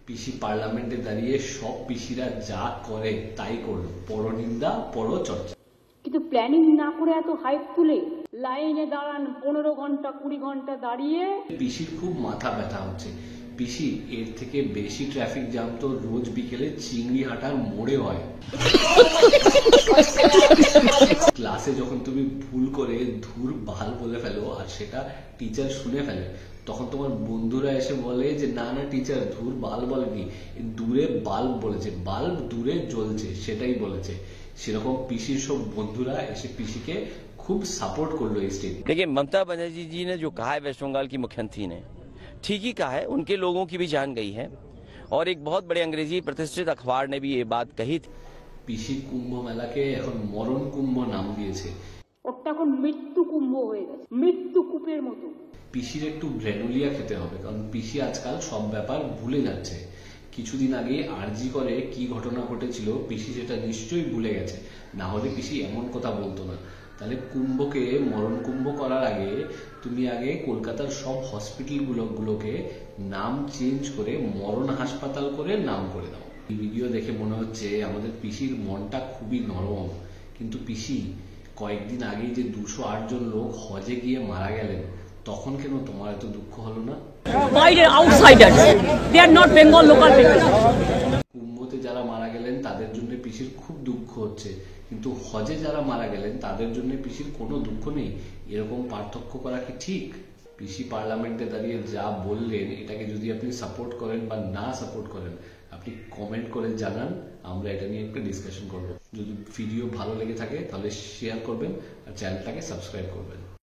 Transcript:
পিসি পার্লামেন্টে দাঁড়িয়ে সব পিসিরা যা করে তাই করলো, পরনিন্দা পরচর্চা। কিন্তু প্ল্যানিং না করে এত হাইপ তুলে লাইনে দাঁড়ান 15 ঘন্টা 20 ঘন্টা দাঁড়িয়ে পিসির খুব মাথা ব্যথা হচ্ছে। পিসি এর থেকে বেশি ট্রাফিক জ্যাম তো রোজ বিকেলে চিংড়ি হাটার মোড়ে হয়। ক্লাসে যখন তুমি ভুল করে ধুর বাল বলে ফেলো আর সেটা টিচার শুনে ফেলে, তখন তোমার বন্ধুরা এসে বলে যে না না টিচার ধুর বাল বলেনি, দূরে বাল্ব বলেছে, বাল্ব দূরে জ্বলছে সেটাই বলেছে। সেরকম পিসির সব বন্ধুরা এসে পিসিকে খুব সাপোর্ट করলো এই স্টেট। देखिए ममता बनर्जी जी ने जो कहा है वेस्ट बंगाल की मुख्यमंत्री ने ठीक ही कहा है, उनके लोगों की भी जान गई है और एक बहुत बड़े अंग्रेजी प्रतिष्ठित अखबार ने भी ये बात कही थी। পিসি কুম্ভ মেলাকে এখন মরণ কুম্ভ নাম দিয়েছে। ওটা এখন মৃত্যু কুম্ভ হয়ে গেছে, মৃত্যু কূপের মতো। পিসির একটু ব্রেনোলিয়া খেতে হবে, কারণ পিসি আজকাল সব ব্যাপার ভুলে যাচ্ছে। কিছুদিন আগে আরজি করে কি ঘটনা ঘটেছিল পিসি সেটা নিশ্চয়ই ভুলে গেছে, না হলে পিসি এমন কথা বলতো না। তাহলে কুম্ভকে মরণ কুম্ভ করার আগে তুমি আগে কলকাতার সব হসপিটালগুলোকে নাম চেঞ্জ করে মরণ হাসপাতাল করে নাম করে দাও। এই ভিডিও দেখে মনে হচ্ছে আমাদের পিসির মনটা খুবই নরম, কিন্তু পিসি কয়েকদিন আগেই যে 208 জন লোক হজে গিয়ে মারা গেলেন, তখন কেন তোমার এত দুঃখ হলো না? বাইরের outsiders, they are not Bengal local people. কুম্ভতে যারা মারা গেলেন তাদের জন্য পিসির খুব দুঃখ হচ্ছে, কিন্তু হজে যারা মারা গেলেন তাদের জন্য পিসির কোনো দুঃখ নেই। এরকম পার্থক্য করা কি ঠিক? পিসি পার্লামেন্টে দাঁড়িয়ে যা বললেন এটাকে যদি আপনি সাপোর্ট করেন বা না সাপোর্ট করেন আপনি কমেন্ট করে জানান, আমরা এটা নিয়ে একটা ডিসকাশন করব। যদি ভিডিও ভালো লেগে থাকে তাহলে শেয়ার করবেন আর চ্যানেলটাকে সাবস্ক্রাইব করবেন।